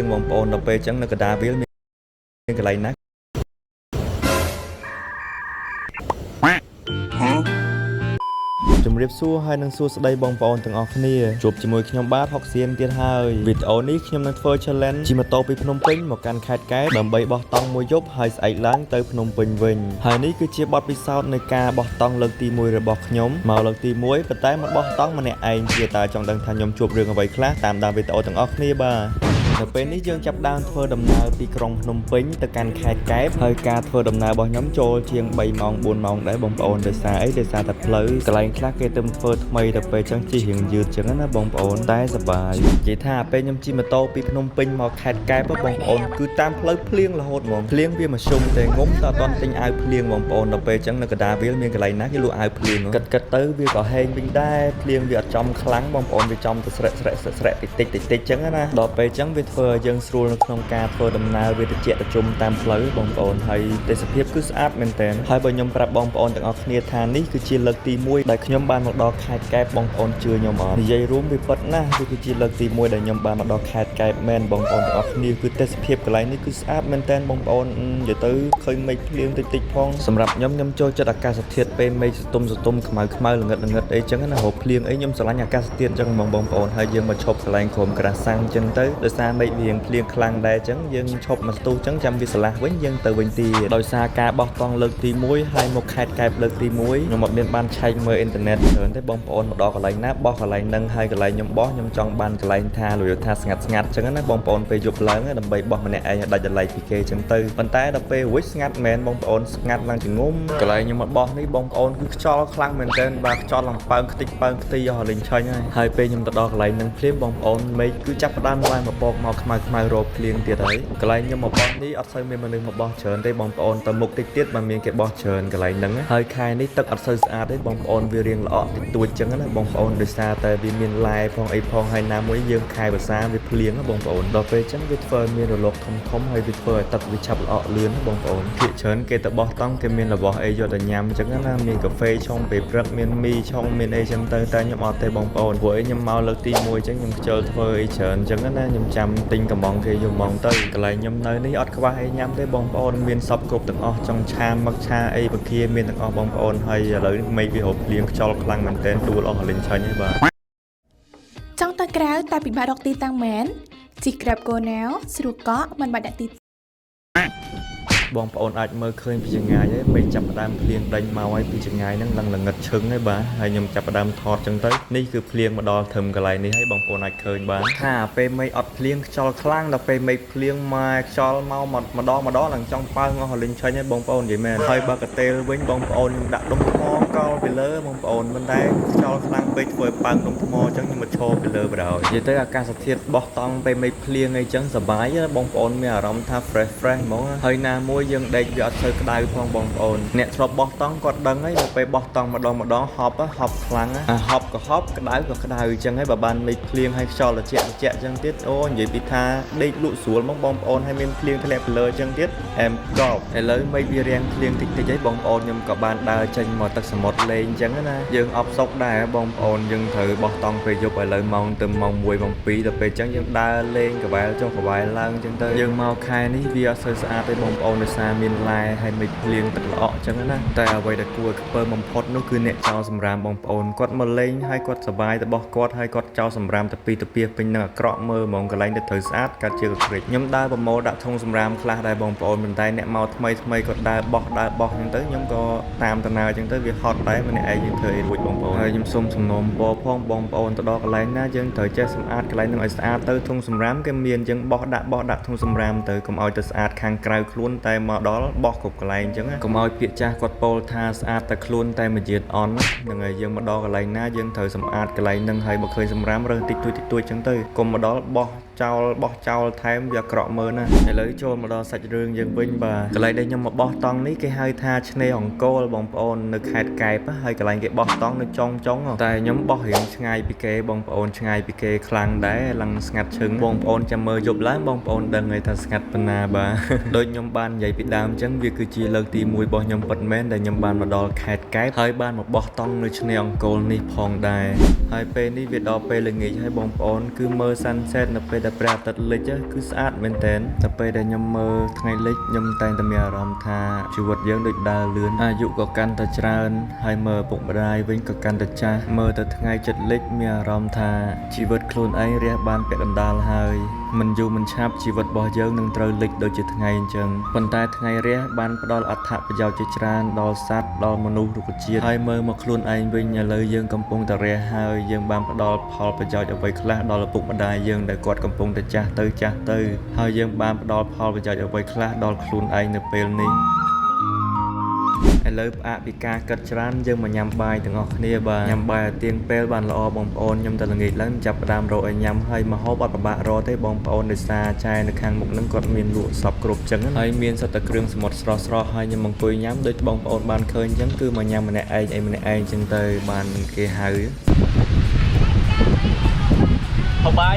ងបងប្អូនដល់ពេលអញ្ចឹងនៅកណ្ដាលវាលមានកន្លែងណាជំរាបសួរហើយនឹងសួស្តីបងប្អូនទាំងអស់គ្នាជួបជាមួយខ្ញុំបាទហុកសៀនទៀតហើយវីដេអូនេះខ្ញុំនឹងធ្វើ challenge ជិះម៉ូតូពីភ្នំពេញមកកាន់ខេត្តកែបដើម្បីបោះតង់មួយយប់ហើយស្អែកឡើងទៅភ្នំពេញវិញហើយនេះគឺជាបទពិសោធន៍នៃការបោះតង់លើកទី1របស់ខ្ញុំមកលើកទី1ប៉ុន្តែមកបោះតង់ម្នាក់ឯងជាតើចង់ដឹងថាខ្ញុំជួបរឿងអ្វីខ្លះតាមដានវីដេអូទាំងអស់គ្នាបាទនៅពេលនេះយើងចាប់ដើមធ្វើដំណើរពីក្រុងភ្នំពេញទៅកាន់ខេត្តកែបហើយការធ្វើដំណើររបស់ខ្ញុំចូលជាង3ម៉ោង4ម៉ោងដែរបងប្អូនដោយសារអីដោយសារតែផ្លូវកន្លែងខ្លះគេទៅធ្វើថ្មីទៅពេលចឹងជិះរៀងយឺតចឹងណាបងប្អូនតែសប្បាយនិយាយថាពេលខ្ញុំជិះម៉ូតូពីភ្នំពេញមកខេត្តកែបបងប្អូនគឺតាមផ្លូវភ្លៀងរហូតហ្មងភ្លៀងវាមកជុំតែងុំតែអត់ទាន់ទិញអាវភ្លៀងបងប្អូនដល់ពេលចឹងនៅកណ្ដាលវាលមានកន្លែងណាគេលក់អាវភ្លៀងគិតទៅវាក៏ហែងវិញដែរភ្លៀងវាអត់ចំខ្លាំងបងប្អូនវាចំទៅស្រែកតិចចឹងណាដល់ពេលចឹងវាធ្វើឲ្យយើងស្រួលនៅក្នុងការធ្វើដំណើរវាត្រជាក់ត្រជុំតាមផ្លូវបងប្អូនហើយទេសភាពគឺស្អាតមែនតើហើយបើខ្ញុំប្រាប់បងប្អូនទាំងអស់គ្នាថានេះគឺជាលើកទី1ដែលខ្ញុំបានមកដល់ខេត្តកែបបងប្អូនជឿខ្ញុំអត់និយាយរួមវាពិតណាស់វាគឺជាលើកទី1ដែលខ្ញុំបានមកដល់ខេត្តកែបមែនបងប្អូនទាំងអស់គ្នាគឺទេសភាពកន្លែងនេះគឺស្អាតមែនតើបងប្អូននិយាយទៅឃើញមេឃភ្លៀងតិចផងសម្រាប់ខ្ញុំចូលចិត្តអាកាសធាតុពេលមេឃសតុំខ្មៅល្ងិតអីចឹងណាហូបភ្លៀងអីខ្ញុំស្រឡាញ់អាកាសធាតុចឹងបងប្អូនហើយយើងមកឈប់កន្លែងក្រុមក្រាសាំងចឹងទៅដោយសារមេឃវាភ្លៀងខ្លាំងដែរចឹងយើងឈប់មកស្ទុះចឹងចាំវាឆ្លាស់វិញយើងទៅវិញទៀតដោយសារការបោះតង់លើកទី1ហើយមកខេត្តកែបលើកទី1ខ្ញុំអត់មានបានឆែកមើលអ៊ីនធឺណិតច្រើនទេបងប្អូនមកដល់កន្លែងណាបោះកន្លែងហ្នឹងហើយកន្លែងខ្ញុំបោះខ្ញុំចង់បានកន្លែងថាលុយថាស្ងាត់ចឹងណាបងប្អូនពេលយប់ឡើងដើម្បីបោះម្នាក់ឯងឲ្យដាច់ដライពីគេចឹងទៅប៉ុន្តែដល់ពេលរួចស្ងាត់មែនបងប្អូនស្ងាត់ឡើងជាងុំកន្លែងខ្ញុំមកបោះនេះបងប្អូនគឺខ្យល់ខ្លាំងមែនទែនបាទខ្យល់ឡើងប៉ើងខ្ទេចប៉ើងខ្ទីអស់លេងឆាញ់ហើយពេលខ្ញុំទៅដល់កន្លែងហ្នឹងភ្លាមបងប្អូនមេឃគឺចាប់ផ្ដើមឡើងមកពកមកខ្មៅរោភ្លៀងទៀតហើយកន្លែងខ្ញុំមកបោះនេះអត់សូវមានមនុស្សមកបោះច្រើនទេបងប្អូនទៅមុខតិចទៀតបានមានគេបោះច្រើនកន្លែងហ្នឹងហើយខែនេះទឹកអត់សូវស្អាតទេបងប្អូនវារៀងល្អក់តិចតួចចឹងណាបងប្អូនដោយសារតែវាមានឡែផងអីផងហើយណាមួយយើងខែភាសាវាភ្លៀងបងប្អូនដល់ពេលចឹងវាធ្វើមានរលកធំហើយវាធ្វើឲ្យទឹកវាឆាប់ល្អក់លឿនបងប្អូនភាគច្រើនគេទៅបោះតង់គេមានរបស់អីយកទៅញ៉ាំចឹងណាមានកាហ្វេឆុងពេលព្រឹកមានមីឆុងមានអីចឹងទៅតែខ្ញុំអត់ទេបងប្អូនព្រោះខ្ញុំមកលើកទី1ចឹងខ្ញុំខ្ជិលធ្វើអីច្រើនចឹងណាខ្ញុំចាំទិញកំងគេយកមកទៅកន្លែងខ្ញុំនៅនេះអត់ខ្វះអីញ៉ាំទេបងប្អូនមានសពគ្រប់ទាំងអស់ចង់ឆាមឹកឆាអីបកាមានទាំងអស់បងប្អូនហើយឥឡូវនេះមេឃវារហូតភ្លៀងខ្យល់ខ្លាំងមែនទែនដួលអស់លេងឆាញ់ហើយបាទចង់ទៅក្រៅតែពិបាករកទីតាំងមែនជី Grab Go Now ស្រួលកក់មិនបាច់ដាក់ទីបងប្អូនអាចមើលឃើញពីចម្ងាយហើយមេឃចាប់ផ្ដើមភ្លៀងដេញមកហើយពីចម្ងាយហ្នឹងឡើងល្ងិតឈឹងហើយបាទហើយខ្ញុំចាប់ផ្ដើមថតចឹងទៅនេះគឺភ្លៀងមកដល់ធឹមកន្លែងនេះហើយបងប្អូនអាចឃើញបានថាពេលមេឃអត់ភ្លៀងខ្យល់ខ្លាំងដល់ពេលមេឃភ្លៀងមកខ្យល់មកម្ដងឡើងចង់ប៉ើងអស់លេងឆាញ់ហើយបងប្អូននិយាយមែនហើយបើកតេលវិញបងប្អូនខ្ញុំដាក់ដុំថ្មកោលពីលើបងប្អូនមិនដែរខ្យល់ខ្លាំងពេកធ្វើឲ្យប៉ើងដុំថ្មអញ្ចឹងខ្ញុំមកឈរពីលើបណ្ដោយនិយាយទៅអាកាសធាតុបោះតង់ពេលមេឃភ្លៀងអីចឹងសប្បាយបងប្អូនមានអារម្មណ៍ថា fresh ហ្មងហើយណាមួយយើងដេកវាអត់សូវក្តៅផងបងប្អូនអ្នកធ្លាប់បោះតង់គាត់ដឹងហើយដល់ពេលបោះតង់ម្ដងហប់ខ្លាំងហប់ក៏ហប់ក្តៅក៏ក្តៅអញ្ចឹងហើយបើបានមេឃភ្លៀងហើយខ្យល់ត្រជាក់អញ្ចឹងទៀតអូនិយាយពីថាដេកលក់ស្រួលមកបងប្អូនហើយមានភ្លៀងធ្លាក់ពីលើអញ្ចឹងទៀតអែមកប់ឥឡូវមេឃវារាំងភ្លៀងតិចហើយបងប្អូនខ្ញុំក៏បានដើរចេញមកទឹកសមុទ្រលេងអញ្ចឹងណាយើងអបសុកដែរបងប្អូនយើងត្រូវបោះតង់ពេលយប់ឥឡូវម៉ោងទៅម៉ោង1ម៉ោង2ដល់ពេលអញ្ចឹងយើងដើរលេងកវ៉ែលចុះកវ៉ែលឡើងអញ្ចឹងទៅយើងមកខែនេះវាអត់សូវស្អាតទេបងប្អូនដោយសារមានឡែហើយមេឃភ្លៀងទឹកល្អក់អញ្ចឹងណាតែអ្វីដែលគួរឲ្យខ្ពើមបំផុតនោះគឺអ្នកចោលសម្រាមបងប្អូនគាត់មកលេងហើយគាត់សប្បាយរបស់គាត់ហើយគាត់ចោលសម្រាមទៅពីទៅពីពេញនឹងអាក្រក់មើលហ្មងកន្លែងទៅត្រូវស្អាតកាត់ជាកក្រិចខ្ញុំដើរប្រមូលដាក់ធុងសម្រាមខ្លះដែរបងប្អូនប៉ុន្តែអ្នកមកថ្មីគាត់ដើរបោះអញ្ចឹងទៅខ្ញុំក៏តាមដំណើរអញ្ចឹងទៅវាហត់ដែរម្នាក់ឯងយើងធ្វើឲ្យរួចបងប្អូនហើយខ្ញុំសូមសំណូមពរផងបងប្អូនទៅដល់កន្លែងណាយើងត្រូវចេះសម្អាតកន្លែងនឹងឲ្យស្អាតទៅធុងសម្រាមគេមានអញ្ចឹងបោះដាក់ធុងសម្រាមទៅកុំឲ្យទៅស្អាតខាងក្រៅខ្លួនតែមកដល់បោះគ្រប់កន្លែងអញ្ចឹងកុំឲ្យពាក្យចាស់គាត់ពោលថាស្អាតតែខ្លួនតែមួយជាតិអន់ហ្នឹងហើយយើងមកដល់កន្លែងណាយើងត្រូវសម្អាតកន្លែងហ្នឹងហើយបើឃើញសម្រាមរើសតិចតួចអញ្ចឹងទៅកុំមកដល់បោះចោលថែមវាអាក្រក់មើលណាឥឡូវចូលមកដល់សាច់រឿងយើងវិញបាទកន្លែងដែលខ្ញុំមកបោះតង់នេះគេហៅថាឆ្នេរអង្គរបងប្អូននៅខេត្តក កែបហើយកន្លែងគេបោះតង់នៅចុងតែខ្ញុំបោះរៀងឆ្ងាយពីគេបងប្អូនឆ្ងាយពីគេខ្លាំងដែរឡើងស្ងាត់ឈឹងបងប្អូនចាំមើលយប់ឡើងបងប្អូនដឹងហើយថាស្ងាត់ប៉ុណ្ណាបាទដូចខ្ញុំបាននិយាយពីដើមអញ្ចឹងវាគឺជាលើកទី1របស់ខ្ញុំពិតមែនដែលខ្ញុំបានមកដល់ខេត្តកែបហើយបានមកបោះតង់នៅឆ្នេរអង្គរនេះផងដែរហើយពេលនេះវាដល់ពេលល្ងាចហើយបងប្អូនគឺមើល sunset នៅពេលដែលព្រះអាទិត្យលិចគឺស្អាតមែនតើតែពេលដែលខ្ញុំមើលថ្ងៃលិចខ្ញុំតែងតែមានអារម្មណ៍ថាជីវិតយើងដូចដើរលឿនអាយុក៏កាន់តែច្រើនហើយមើលពុកម្ដាយវិញក៏កាន់តែចាស់មើលទៅថ្ងៃជិតលិចមានអារម្មណ៍ថាជីវិតខ្លួនឯងរះបានពាក់កណ្ដាលហើយមិនយូរមិនឆាប់ជីវិតរបស់យើងនឹងត្រូវលិចដូចជាថ្ងៃអញ្ចឹងប៉ុន្តែថ្ងៃរះបានផ្ដល់អត្ថប្រយោជន៍ជាច្រើនដល់សត្វដល់មនុស្សរុក្ខជាតិហើយមើលមកខ្លួនឯងវិញឥឡូវយើងកំពុងតែរះហើយយើងបានផ្ដល់ផលប្រយោជន៍អ្វីខ្លះដល់ឪពុកម្ដាយយើងដែលគាត់កំពុងតែចាស់ទៅហើយយើងបានផ្ដល់ផលប្រយោជន៍អ្វីខ្លះដល់ខ្លួនឯងនៅពេលនេះឥឡូវផ្អាកពីការកាត់ច្រើនយើងមកញ៉ាំបាយទាំងអស់គ្នាបាទញ៉ាំបាយឲ្យទៀងពេលបានល្អបងប្អូនខ្ញុំតែល្ងាចឡើងចាប់ផ្ដើមរកឲ្យញ៉ាំហើយមកហូបអត់ពិបាករកទេបងប្អូនដោយសារចាយនៅខាងមុខហ្នឹងគាត់មានលក់សពគ្រប់ចឹងហើយមានសិតតែគ្រឿងសមុទ្រស្រស់ហើយខ្ញុំអង្គុយញ៉ាំដូចបងប្អូនបានឃើញចឹងគឺមកញ៉ាំម្នាក់ឯងម្នាក់ឯងចឹងទៅបានគេហៅហូបបាយ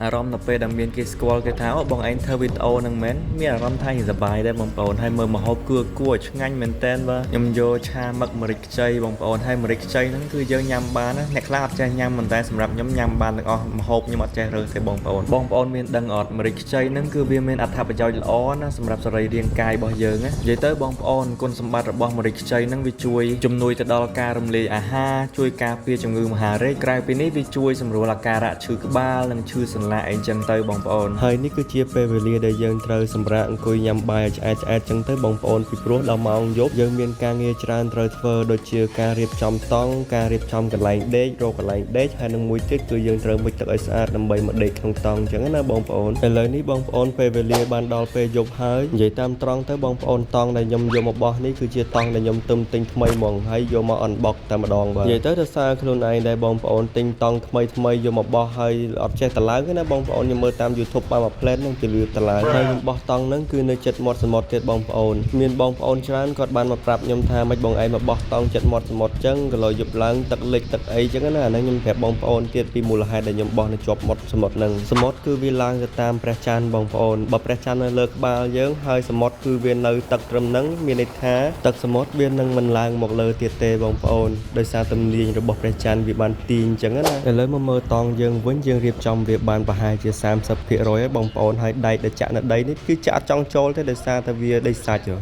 អារម្មណ៍នៅពេលដែលមានគេស្គាល់គេថាអូបងឯងធ្វើវីដេអូហ្នឹងមែនមានអារម្មណ៍ថាសប្បាយដែរបងប្អូនហើយមើលម្ហូបគួរឆ្ងាញ់មែនតើបាទខ្ញុំយកឆាមឹកម្រេចខ្ចីបងប្អូនហើយម្រេចខ្ចីហ្នឹងគឺយើងញ៉ាំបានណាអ្នកខ្លះអត់ចេះញ៉ាំប៉ុន្តែសម្រាប់ខ្ញុំញ៉ាំបានទាំងអស់ម្ហូបខ្ញុំអត់ចេះរើសទេបងប្អូនមានដឹងអត់ម្រេចខ្ចីហ្នឹងគឺវាមានអត្ថប្រយោជន៍ល្អណាសម្រាប់សរីរាង្គកាយរបស់យើងណានិយាយទៅបងប្អូនគុណសម្បត្តិរបស់ម្រេចខ្ចីហ្នឹងវាជួយជំនួយទៅដល់ការរំលាយអាហារជួយការពារជំងឺមហារីកក្រៅពីនេះវាជួយសម្រួលអាការៈឈឺក្បាលនិងឈឺសន្លាក់អីចឹងទៅបងប្អូនហើយនេះគឺជាពេលវេលាដែលយើងត្រូវសម្រាប់អង្គុយញ៉ាំបាយឆ្អែតចឹងទៅបងប្អូនពីព្រោះដល់ម៉ោងយប់យើងមានការងារច្រើនត្រូវធ្វើដូចជាការរៀបចំតង់ការរៀបចំកន្លែងដេករកកន្លែងដេកហើយនឹងមួយទៀតគឺយើងត្រូវមុជទឹកឲ្យស្អាតដើម្បីមកដេកក្នុងតង់ចឹងណាបងប្អូនឥឡូវនេះបងប្អូនពេលវេលាបានដល់ពេលយប់ហើយនិយាយតាមត្រង់ទៅបងប្អូនតង់ដែលខ្ញុំយកមកបោះនេះគឺជាតង់ដែលខ្ញុំទិញថ្មីហ្មងហើយយកមកអនបុកតែម្ដងបាទនិយាយទៅដោយសារខ្លួនឯងដែលបងប្អូនទិញតង់ថ្មីយកមកបោះហើយអត់ចេះតឡើងទេណាបងប្អូនខ្ញុំមើលតាម YouTube បានមក plan ហ្នឹងជាលឿនតឡើងហើយខ្ញុំបោះតង់ហ្នឹងគឺនៅចិត្តមាត់សមុទ្រទៀតបងប្អូនមានបងប្អូនច្រើនគាត់បានមកប្រាប់ខ្ញុំថាមិនបងឯងមកបោះតង់ចិត្តមាត់សមុទ្រចឹងក៏លយយប់ឡើងទឹកលិចទឹកអីចឹងណាអាហ្នឹងខ្ញុំប្រាប់បងប្អូនទៀតពីមូលហេតុដែលខ្ញុំបោះនៅជាប់មាត់សមុទ្រហ្នឹងសមុទ្រគឺវាឡើងទៅតាមព្រះច័ន្ទបងប្អូនបើព្រះច័ន្ទនៅលើក្បាលយើងហើយសមុទ្រគឺវានៅទឹកត្រឹមហ្នឹងមានន័យថាទឹកសមុទ្រវានឹងមិនឡើងមកលើទៀតទេបងប្អូនដោយសារទំនាញរបស់ព្រះច័ន្ទវាបានទាញចឹងណាឥឡូវមកមើលតង់យើងវិញយើងរៀបចំវាបានប្រហែលជា 30% ហើយបងប្អូនហើយដែកដែលចាក់នៅដីនេះគឺចាក់អត់ចង់ចូលទេដោយសារតែវាដីសាច់ខ្ញុំ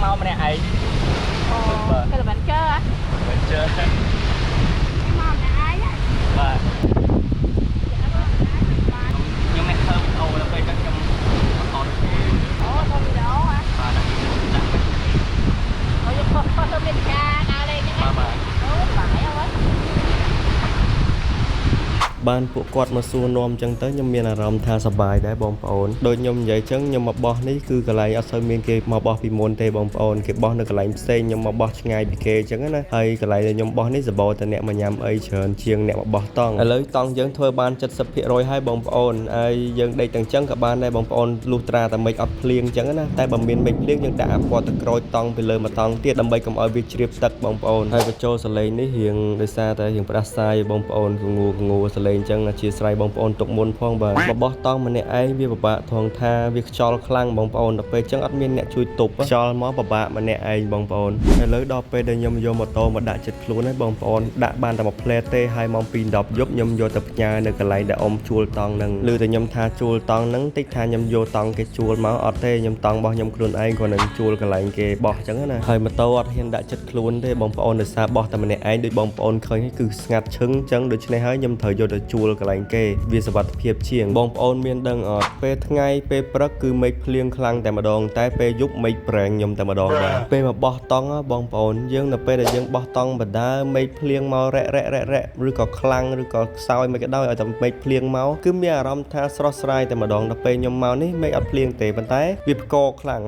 មកម្នាក់ឯងអូគេមិនជើមិនជើខ្ញុំមកម្នាក់ឯងបាទខ្ញុំមិនធ្វើវីដេអូដល់ពេលហ្នឹងខ្ញុំអត់អូធ្វើវីដេអូហ៎បាទអូយកផុសទៅមានការដើរលេងហ្នឹងបាទអូបាយអើយបានពួកគាត់មកសួរនាំចឹងទៅខ្ញុំមានអារម្មណ៍ថាសប្បាយដែរបងប្អូនដូចខ្ញុំនិយាយចឹងខ្ញុំមកបោះនេះគឺកន្លែងអត់សូវមានគេមកបោះពីមុនទេបងប្អូនគេបោះនៅកន្លែងផ្សេងខ្ញុំមកបោះឆ្ងាយពីគេចឹងណាហើយកន្លែងដែលខ្ញុំបោះនេះសបោតែអ្នកមកញ៉ាំអីច្រើនជាងអ្នកមកបោះតង់ឥឡូវតង់យើងធ្វើបាន 70% ហើយបងប្អូនហើយយើងដេកទាំងចឹងក៏បានដែរបងប្អូនលុះត្រាតែមេឃអត់ភ្លៀងចឹងណាតែបើមានមេឃភ្លៀងយើងដាក់អាពណ៌ទឹកក្រូចតង់ពីលើមកតង់ទៀតដើម្បីកុំឲ្យវាជ្រាបទឹកបងប្អូនហើយបញ្ចូលសលេងនេះរៀងដោយសារតែរៀងផ្ដាសាយបងប្អូនងូសលេងចឹងអធិស្ឋានបងប្អូនទុកមុនផងបាទមកបោះតង់ម្នាក់ឯងវាពិបាកថងថាវាខ្យល់ខ្លាំងបងប្អូនដល់ពេលចឹងអត់មានអ្នកជួយទប់ខ្យល់មកពិបាកម្នាក់ឯងបងប្អូនឥឡូវដល់ពេលដែលខ្ញុំយកម៉ូតូមកដាក់ចិត្តខ្លួនហើយបងប្អូនដាក់បានតែមួយផ្លែទេហើយម៉ោង 2:10 យប់ខ្ញុំយកទៅផ្ញើនៅកន្លែងដែលអ៊ំជួលតង់ហ្នឹងឮតែខ្ញុំថាជួលតង់ហ្នឹងតិចថាខ្ញុំយកតង់គេជួលមកអត់ទេខ្ញុំតង់របស់ខ្ញុំខ្លួនឯងគាត់នឹងជួលកន្លែងគេបោះចឹងណាហើយម៉ូតូអត់ហ៊ានដាក់ចិត្តខ្លួនទេបងប្អូនដោយសារបោះតែម្នាក់ឯងដូចបងប្អូនឃើញគឺស្ងាត់ឈឹងចឹងដូច្នេះហើយខ្ញុំត្រូវយកទៅជួលកន្លែងគេវាសុវត្ថិភាពជាងបងប្អូនមានដឹងអត់ពេលថ្ងៃពេលព្រឹកគឺមេឃភ្លៀងខ្លាំងតែម្ដងតែពេលយប់មេឃប្រេងខ្ញុំតែម្ដងដែរពេលមកបោះតង់បងប្អូនយើងនៅពេលដែលយើងបោះតង់បដាមេឃភ្លៀងមករ៉ែឬក៏ខ្លាំងឬក៏ខ្សោយមិនក៏ដោយឲ្យតែមេឃភ្លៀងមកគឺមានអារម្មណ៍ថាស្រស់ស្រាយតែម្ដងដល់ពេលខ្ញុំមកនេះមេឃអត់ភ្លៀងទេប៉ុន្តែវាផ្គរខ្លាំ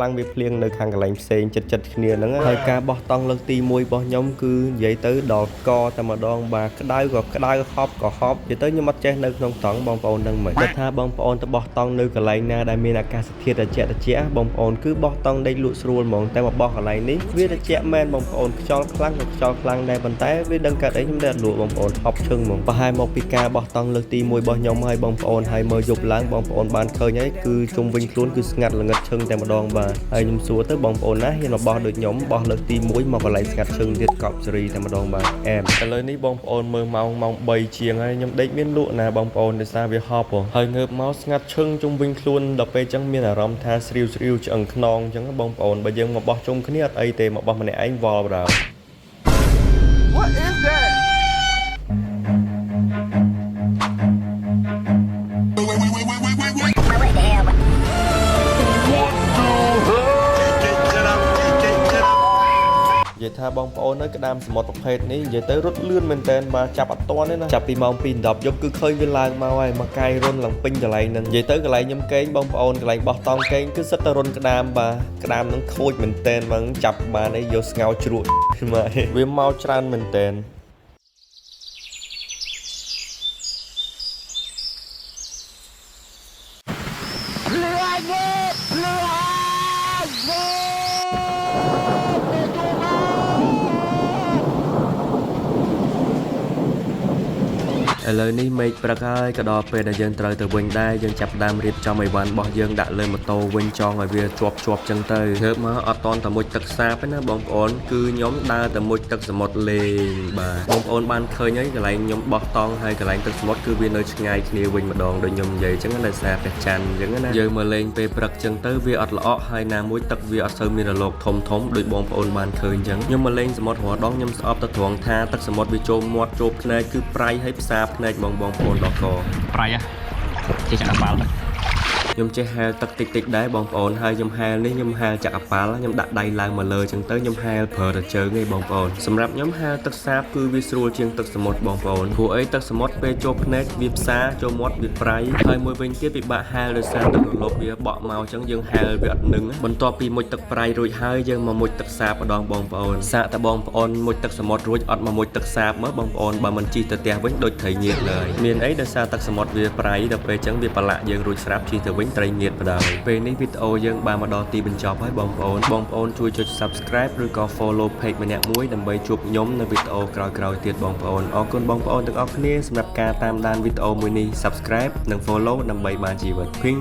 ងវាភ្លៀងនៅខាងកន្លែងផ្សេងចិត្តគ្នាហ្នឹងហើយការបោះតង់លើកទី1របស់ខ្ញុំគឺនិយាយទៅដល់ផ្គរតែម្ដងបាទក្តៅក៏ក្តៅហប់ក៏ហ ប់និយាយទៅខ្ញុំអត់ចេះនៅក្នុងតង់បងប្អូនដឹងមិនតែថាបងប្អូនទៅបោះតង់នៅកន្លែងណាដែលមានអាកាសធាតុត្រជាក់បងប្អូនគឺបោះតង់ដេកលក់ស្រួលហ្មងតែមកបោះកន្លែងនេះវាត្រជាក់មែនបងប្អូនខ្យល់ខ្លាំងក៏ខ្យល់ខ្លាំងដែរប៉ុន្តែវាដឹងកើតអីខ្ញុំតែអត់លក់បងប្អូនថប់ឈឹងហ្មងប្រហែលមកពីការបោះតង់លើកទី1របស់ខ្ញុំហើយបងប្អូនហើយមើលយប់ឡើងបងប្អូនបានឃើញហើយគឺជុំវិញខ្លួនគឺស្ងាត់ល្ងឹតឈឹងតែម្ដងបាទហើយខ្ញុំសួរទៅបងប្អូនណាហ៊ានមកបោះដូចខ្ញុំបោះលើកទី1មកកន្លែងស្ងាត់ឈឹងទៀតកប់សេរីតែម្ដងបាទអែមឥឡូវនេះបងប្អូនមើលម៉ោង3ជាងហើយខ្ញុំដេកមានលក់ណាបងប្អូនដោយសារវាហប់ហើយងើបមកស្ងាត់ឈឹងជុំវិញខ្លួនដល់ពេលអញ្ចឹងមានអារម្មណ៍ថាស្រាវឆ្អឹងខ្នងអញ្ចឹងបងប្អូនបើយើងមកបោះជុំគ្នាអត់អីទេមកបោះម្នាក់ឯងវល់បដៅ What is that? What the hell? និយាយថាបងប្អូននៅក្តាមសមុទ្រប្រភេទនេះនិយាយទៅរត់លឿនមែនតើបាទចាប់អត់ទាន់ទេណាចាប់ពីម៉ោង 2:10 យប់គឺឃើញវាឡើងមកហើយមកកាយរុនឡើងពេញកន្លែងហ្នឹងនិយាយទៅកន្លែងខ្ញុំកេងបងប្អូនកន្លែងបោះតង់កេងគឺសិតតែរុនក្តាមបាទក្តាមហ្នឹងខូចមែនតើហ្មងចាប់បានឯងយកស្ងោជ្រក់មកវាមកច្រើនមែនតើ ឥឡូវនេះមេឃព្រឹកហើយក៏ដល់ពេលដែលយើងត្រូវទៅវិញដែរយើងចាប់ដើមរៀបចំអីវ៉ាន់របស់យើងដាក់លើម៉ូតូវិញចង់ឲ្យវាជាប់ចឹងទៅងើបមកអត់តន់តែមុជទឹកសាបទេណាបងប្អូនគឺខ្ញុំដើរតែមុជទឹកសមុទ្រលេងបាទបងប្អូនបានឃើញហើយកន្លែងខ្ញុំបោះតង់ហើយកន្លែងទឹកសមុទ្រគឺវានៅឆ្ងាយគ្នាវិញម្ដងដូចខ្ញុំនិយាយចឹងណាដោយសារព្រះច័ន្ទចឹងណាយើងមកលេងពេលព្រឹកចឹងទៅវាអត់ល្អក់ហើយណាមួយទឹកវាអត់សូវមានរលកធំដូចបងប្អូនបានឃើញចឹងខ្ញុំមកលេងសមុទ្ររាល់ដងខ្ញុំស្អប់ទៅត្រង់ថាទឹកសមុទ្រវាចូលមាត់ចូលភ្នែកគឺប្រៃហើយផ្សាភ្នែកបងប្អូនដល់កប្រៃចេះចាក់បាល់ខ្ញុំចេះហែលទឹកតិចដែរបងប្អូនហើយខ្ញុំហែលនេះខ្ញុំហែលចាក់អាប៉ាល់ខ្ញុំដាក់ដៃឡើងមកលើចឹងទៅខ្ញុំហែលប្រើតែជើងឯងបងប្អូនសម្រាប់ខ្ញុំហែលទឹកសាបគឺវាស្រួលជាងទឹកសមុទ្របងប្អូនព្រោះអីទឹកសមុទ្រពេលចូលភ្នែកវាផ្សាចូលមាត់វាប្រៃហើយមួយវិញទៀតពិបាកហែលដោយសារទឹករលកវាបក់មកចឹងយើងហែលវាអត់នឹងបន្ទាប់ពីមុជទឹកប្រៃរួចហើយយើងមកមុជទឹកសាបម្ដងបងប្អូនសាកតែបងប្អូនមុជទឹកសមុទ្ររួចអត់មកមុជទឹកសាបមើលបងប្អូនបើមិនជិះទៅផ្ទះវិញដូចត្រីងៀតឡើយមានអីដោយសារទឹកសមុទ្រវាប្រៃដល់ពេលចឹងវាប្រឡាក់យើងរួចស្រាប់ជិះទៅវិញត្រីងៀតបដៅពេលនេះវីដេអូយើងបានមកដល់ទីបញ្ចប់ហើយបងប្អូនជួយចុច Subscribe ឬក៏ Follow Page ម្នាក់មួយដើម្បីជួបខ្ញុំនៅវីដេអូក្រោយៗទៀតបងប្អូនអរគុណបងប្អូនទាំងអស់គ្នាសម្រាប់ការតាមដានវីដេអូមួយនេះ Subscribe និង Follow ដើម្បីបានជីវិតភីង